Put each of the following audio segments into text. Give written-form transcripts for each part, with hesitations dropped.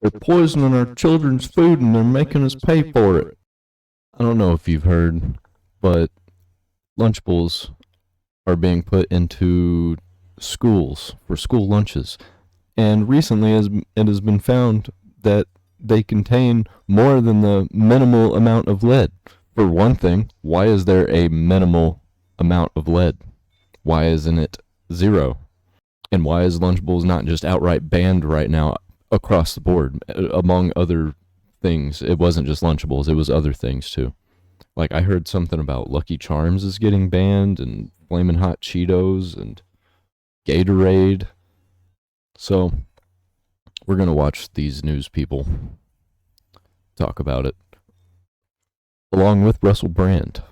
They're poisoning our children's food and they're making us pay for it. I don't know if you've heard, but Lunchables are being put into schools for school lunches. And recently it has been found that they contain more than the minimal amount of lead. For one thing, why is there a minimal amount of lead? Why isn't it zero? And why is Lunchables not just outright banned right now across the board, among other things? It wasn't just Lunchables, it was other things too. Like, I heard something about Lucky Charms is getting banned, and Flamin' Hot Cheetos, and Gatorade. So, we're going to watch these news people talk about it, along with Russell Brand.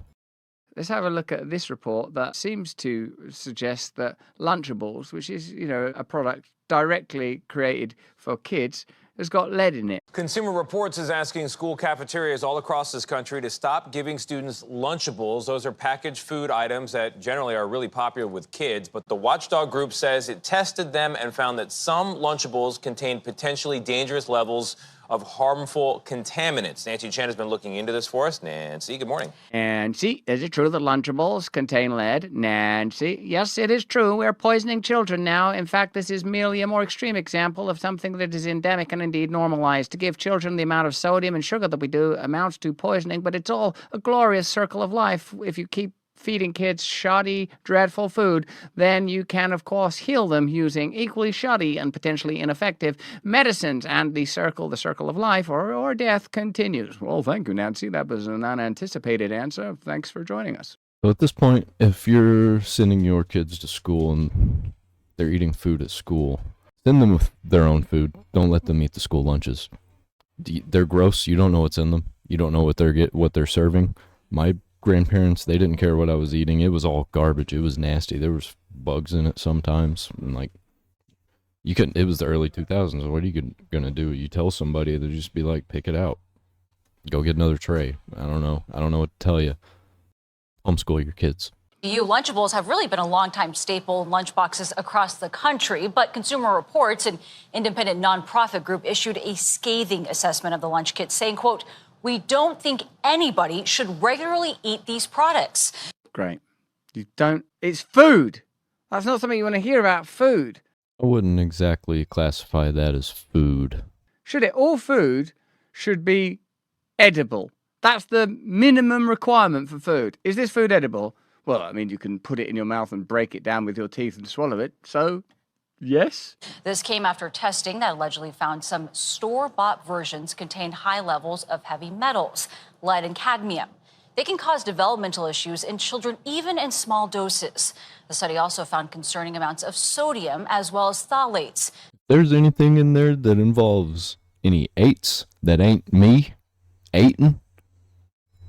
Let's have a look at this report that seems to suggest that Lunchables, which is, a product directly created for kids, has got lead in it. Consumer Reports is asking school cafeterias all across this country to stop giving students Lunchables. Those are packaged food items that generally are really popular with kids, but the watchdog group says it tested them and found that some Lunchables contain potentially dangerous levels of harmful contaminants. Nancy Chen has been looking into this for us. Nancy, good morning. Nancy, is it true that Lunchables contain lead? Nancy, yes, it is true. We're poisoning children now. In fact, this is merely a more extreme example of something that is endemic and indeed normalized. To give children the amount of sodium and sugar that we do amounts to poisoning, but it's all a glorious circle of life. If you keep feeding kids shoddy, dreadful food, then you can, of course, heal them using equally shoddy and potentially ineffective medicines, and the circle of life or death continues. Well, thank you, Nancy. That was an unanticipated answer. Thanks for joining us. So at this point, if you're sending your kids to school and they're eating food at school, send them with their own food. Don't let them eat the school lunches. They're gross. You don't know what's in them. You don't know what they're serving. My grandparents, they didn't care what I was eating. It was all garbage. It was nasty. There was bugs in it sometimes, and you couldn't. It was the early 2000s. What are you gonna do? You tell somebody, they'll just be like, pick it out, go get another tray. I don't know what to tell you. Homeschool your kids. Lunchables have really been a longtime staple in lunchboxes across the country, but Consumer Reports, an independent nonprofit group, issued a scathing assessment of the lunch kit, saying, quote, "We don't think anybody should regularly eat these products." Great. It's food. That's not something you want to hear about, food. I wouldn't exactly classify that as food. Should it? All food should be edible. That's the minimum requirement for food. Is this food edible? Well, I mean, you can put it in your mouth and break it down with your teeth and swallow it, so yes. This came after testing that allegedly found some store-bought versions contained high levels of heavy metals, lead and cadmium. They can cause developmental issues in children, even in small doses. The study also found concerning amounts of sodium as well as phthalates. If there's anything in there that involves any eights that ain't me eating,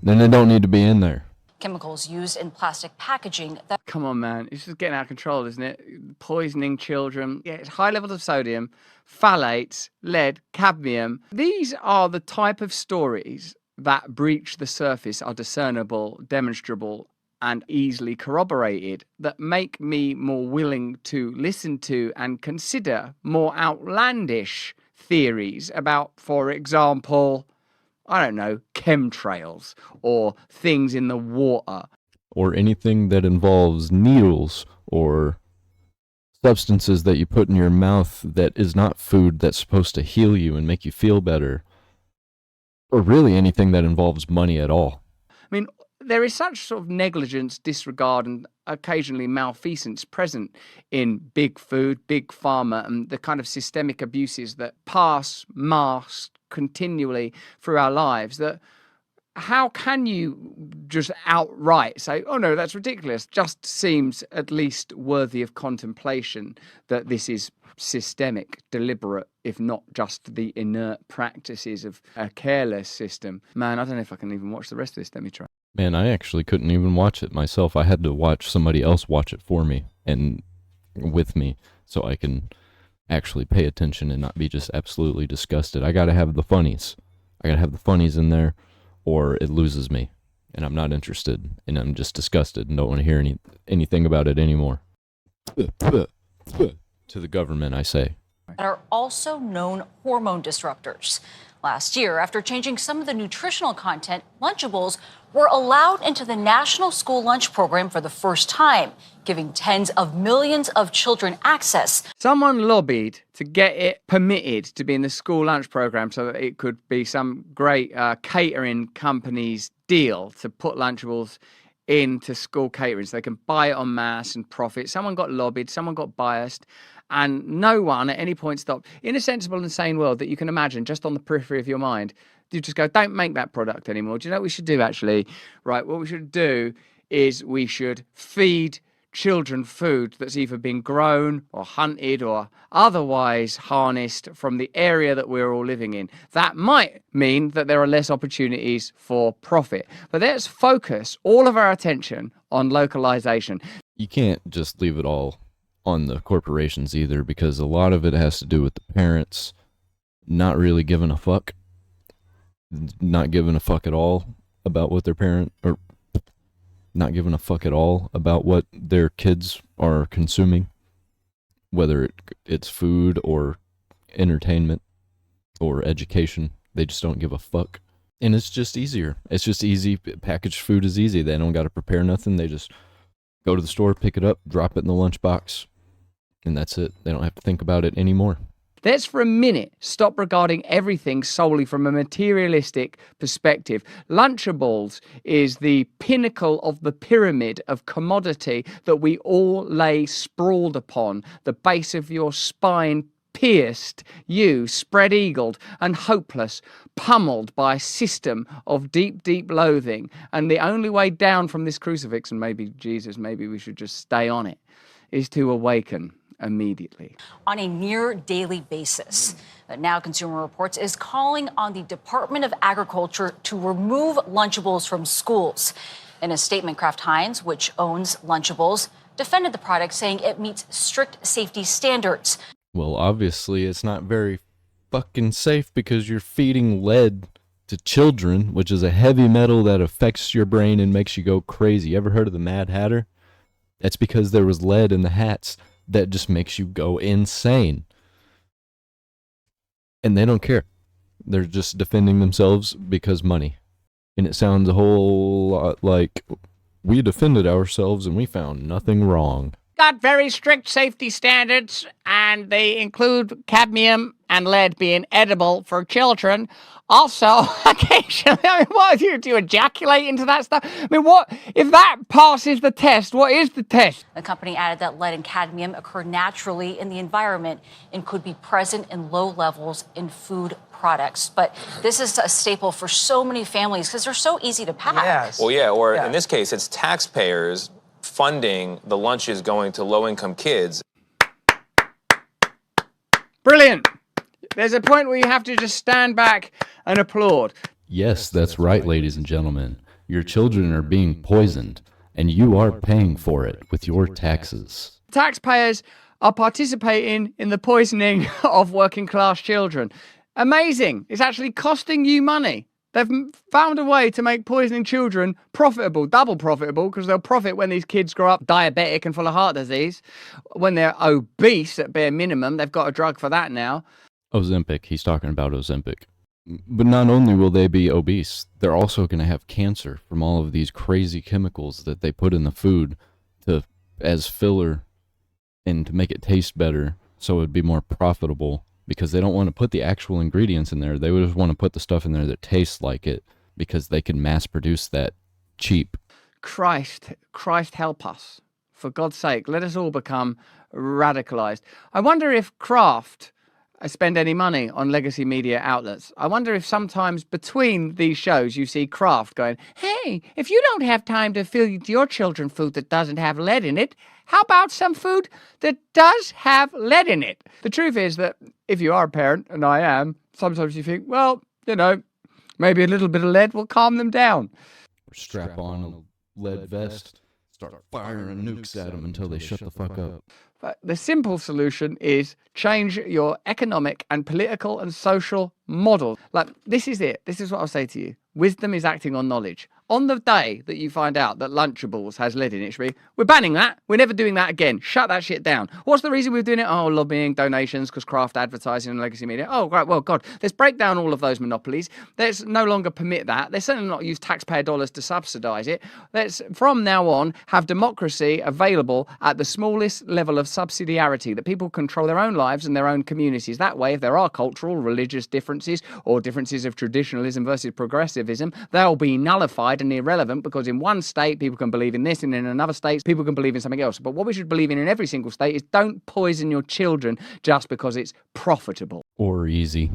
then it don't need to be in there. Chemicals used in plastic packaging that... Come on, man. It's just getting out of control, isn't it? Poisoning children. Yeah, it's high levels of sodium, phthalates, lead, cadmium. These are the type of stories that breach the surface, are discernible, demonstrable, and easily corroborated, that make me more willing to listen to and consider more outlandish theories about, for example, I don't know, chemtrails or things in the water. Or anything that involves needles or substances that you put in your mouth that is not food that's supposed to heal you and make you feel better. Or really anything that involves money at all. I mean, there is such sort of negligence, disregard, and occasionally malfeasance present in big food, big pharma, and the kind of systemic abuses that pass masked continually through our lives, that how can you just outright say, oh no, that's ridiculous? Just seems at least worthy of contemplation that this is systemic, deliberate, if not just the inert practices of a careless system. Man, I don't know if I can even watch the rest of this. Let me try. Man, I actually couldn't even watch it myself. I had to watch somebody else watch it for me and with me so I can actually pay attention and not be just absolutely disgusted. I gotta have the funnies. I gotta have the funnies in there, or it loses me, and I'm not interested, and I'm just disgusted and don't want to hear anything about it anymore. To the government, I say, that are also known hormone disruptors. Last year, after changing some of the nutritional content, Lunchables were allowed into the National School Lunch Program for the first time, giving tens of millions of children access. Someone lobbied to get it permitted to be in the school lunch program so that it could be some great catering company's deal to put Lunchables into school catering so they can buy it en masse and profit. Someone got lobbied, someone got biased, and no one at any point stopped. In a sensible and sane world that you can imagine just on the periphery of your mind, you just go, don't make that product anymore. Do you know what we should do, actually? Right, what we should do is we should feed children food that's either been grown or hunted or otherwise harnessed from the area that we're all living in. That might mean that there are less opportunities for profit. But let's focus all of our attention on localization. You can't just leave it all on the corporations either, because a lot of it has to do with the parents not really giving a fuck, not giving a fuck at all about what their parent, or not giving a fuck at all about what their kids are consuming, whether it's food or entertainment or education. They just don't give a fuck. And it's just easier. It's just easy. Packaged food is easy. They don't got to prepare nothing. They just go to the store, pick it up, drop it in the lunchbox, and that's it. They don't have to think about it anymore. Let's for a minute stop regarding everything solely from a materialistic perspective. Lunchables is the pinnacle of the pyramid of commodity that we all lay sprawled upon, the base of your spine pierced, you spread-eagled and hopeless, pummeled by a system of deep, deep loathing. And the only way down from this crucifix, and maybe Jesus, maybe we should just stay on it, is to awaken immediately. On a near daily basis. Now Consumer Reports is calling on the Department of Agriculture to remove Lunchables from schools. In a statement, Kraft Heinz, which owns Lunchables, defended the product, saying it meets strict safety standards. Well, obviously it's not very fucking safe because you're feeding lead to children, which is a heavy metal that affects your brain and makes you go crazy. You ever heard of the Mad Hatter? That's because there was lead in the hats that just makes you go insane. And they don't care. They're just defending themselves because money. And it sounds a whole lot like we defended ourselves and we found nothing wrong. Got very strict safety standards, and they include cadmium and lead being edible for children. Also, occasionally, what do you ejaculate into that stuff? I mean, what if that passes the test? What is the test? The company added that lead and cadmium occur naturally in the environment and could be present in low levels in food products. But this is a staple for so many families because they're so easy to pack. Yes. Well, yeah, or in this case, it's taxpayers funding the lunches going to low-income kids. Brilliant. There's a point where you have to just stand back and applaud. Yes, that's right, ladies and gentlemen. Your children are being poisoned, and you are paying for it with your taxes. Taxpayers are participating in the poisoning of working class children. Amazing. It's actually costing you money. They've found a way to make poisoning children profitable, double profitable, because they'll profit when these kids grow up diabetic and full of heart disease. When they're obese at bare minimum, they've got a drug for that now. Ozempic, he's talking about Ozempic. But not only will they be obese, they're also going to have cancer from all of these crazy chemicals that they put in the food as filler and to make it taste better so it would be more profitable, because they don't want to put the actual ingredients in there. They just want to put the stuff in there that tastes like it because they can mass produce that cheap. Christ help us. For God's sake, let us all become radicalized. I wonder if Kraft spend any money on legacy media outlets. I wonder if sometimes between these shows you see Kraft going, hey, if you don't have time to feed your children food that doesn't have lead in it, how about some food that does have lead in it? The truth is that if you are a parent, and I am, sometimes you think, well, maybe a little bit of lead will calm them down. Strap on a lead vest, start firing nukes at them until they shut the fuck up. But the simple solution is change your economic and political and social model. Like, this is it. This is what I'll say to you. Wisdom is acting on knowledge. on the day that you find out that Lunchables has lead in it, should be, we're banning that. We're never doing that again. Shut that shit down. What's the reason we're doing it? Oh, lobbying, donations, because craft advertising and legacy media. Oh, right. Well, God, let's break down all of those monopolies. Let's no longer permit that. Let's certainly not use taxpayer dollars to subsidise it. Let's, from now on, have democracy available at the smallest level of subsidiarity, that people control their own lives and their own communities. That way, if there are cultural, religious differences or differences of traditionalism versus progressivism, they'll be nullified and irrelevant, because in one state people can believe in this and in another state people can believe in something else. But what we should believe in every single state is don't poison your children just because it's profitable. Or easy.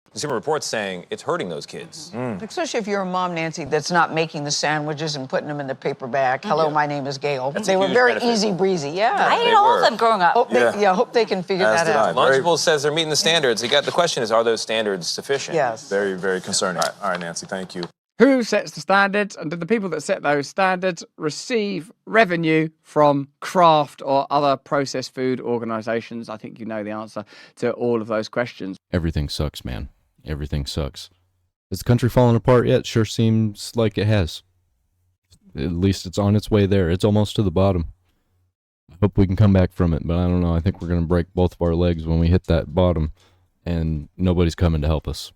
Consumer Reports saying it's hurting those kids. Especially if you're a mom, Nancy, that's not making the sandwiches and putting them in the paper bag. Hello, my name is Gail. That's They a were huge very benefit. easy breezy. Yeah. I ate all of them growing up. Hope they can figure that out. Lunchables says they're meeting the standards. The question is, are those standards sufficient? Yes. Very, very concerning. All right, Nancy, thank you. Who sets the standards, and do the people that set those standards receive revenue from craft or other processed food organisations? I think you know the answer to all of those questions. Everything sucks, man. Everything sucks. Is the country falling apart yet? Sure seems like it has. At least it's on its way there. It's almost to the bottom. I hope we can come back from it, but I don't know. I think we're going to break both of our legs when we hit that bottom, and nobody's coming to help us.